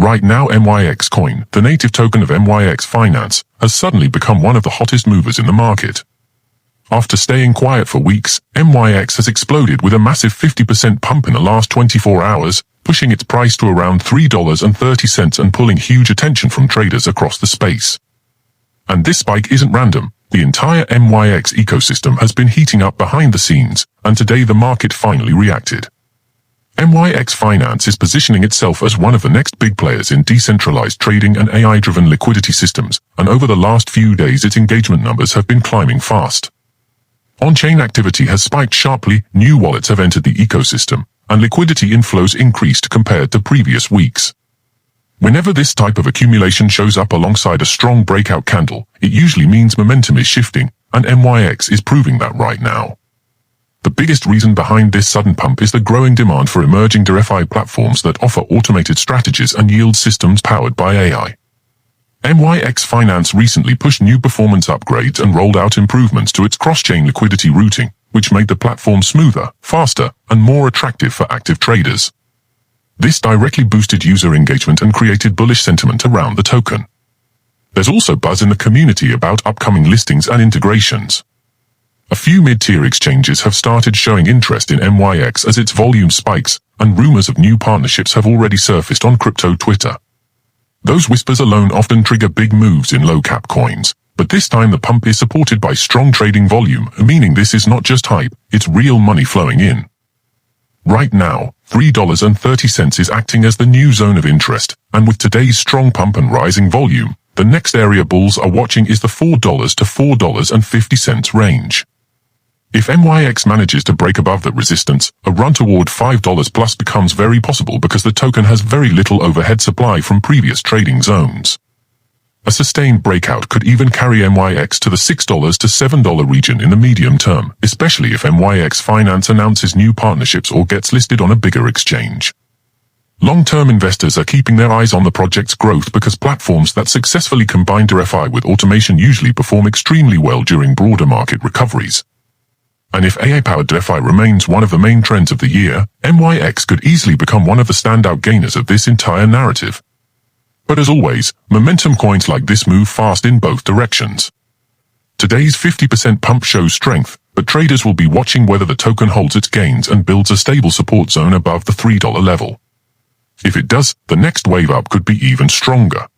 Right now MYX Coin, the native token of Myx Finance, has suddenly become one of the hottest movers in the market. After staying quiet for weeks, MYX has exploded with a massive 50% pump in the last 24 hours, pushing its price to around $3.30 and pulling huge attention from traders across the space. And this spike isn't random. The entire MYX ecosystem has been heating up behind the scenes, and today the market finally reacted. Myx Finance is positioning itself as one of the next big players in decentralized trading and AI-driven liquidity systems, and over the last few days its engagement numbers have been climbing fast. On-chain activity has spiked sharply, new wallets have entered the ecosystem, and liquidity inflows increased compared to previous weeks. Whenever this type of accumulation shows up alongside a strong breakout candle, it usually means momentum is shifting, and MYX is proving that right now. The biggest reason behind this sudden pump is the growing demand for emerging DeFi platforms that offer automated strategies and yield systems powered by AI. Myx Finance recently pushed new performance upgrades and rolled out improvements to its cross-chain liquidity routing, which made the platform smoother, faster, and more attractive for active traders. This directly boosted user engagement and created bullish sentiment around the token. There's also buzz in the community about upcoming listings and integrations. A few mid-tier exchanges have started showing interest in MYX as its volume spikes, and rumors of new partnerships have already surfaced on crypto Twitter. Those whispers alone often trigger big moves in low-cap coins, but this time the pump is supported by strong trading volume, meaning this is not just hype, it's real money flowing in. Right now, $3.30 is acting as the new zone of interest, and with today's strong pump and rising volume, the next area bulls are watching is the $4 to $4.50 range. If MYX manages to break above that resistance, a run toward $5 plus becomes very possible because the token has very little overhead supply from previous trading zones. A sustained breakout could even carry MYX to the $6 to $7 region in the medium term, especially if MYX Finance announces new partnerships or gets listed on a bigger exchange. Long-term investors are keeping their eyes on the project's growth because platforms that successfully combine DeFi with automation usually perform extremely well during broader market recoveries. And if AI-powered DeFi remains one of the main trends of the year, MYX could easily become one of the standout gainers of this entire narrative. But as always, momentum coins like this move fast in both directions. Today's 50% pump shows strength, but traders will be watching whether the token holds its gains and builds a stable support zone above the $3 level. If it does, the next wave up could be even stronger.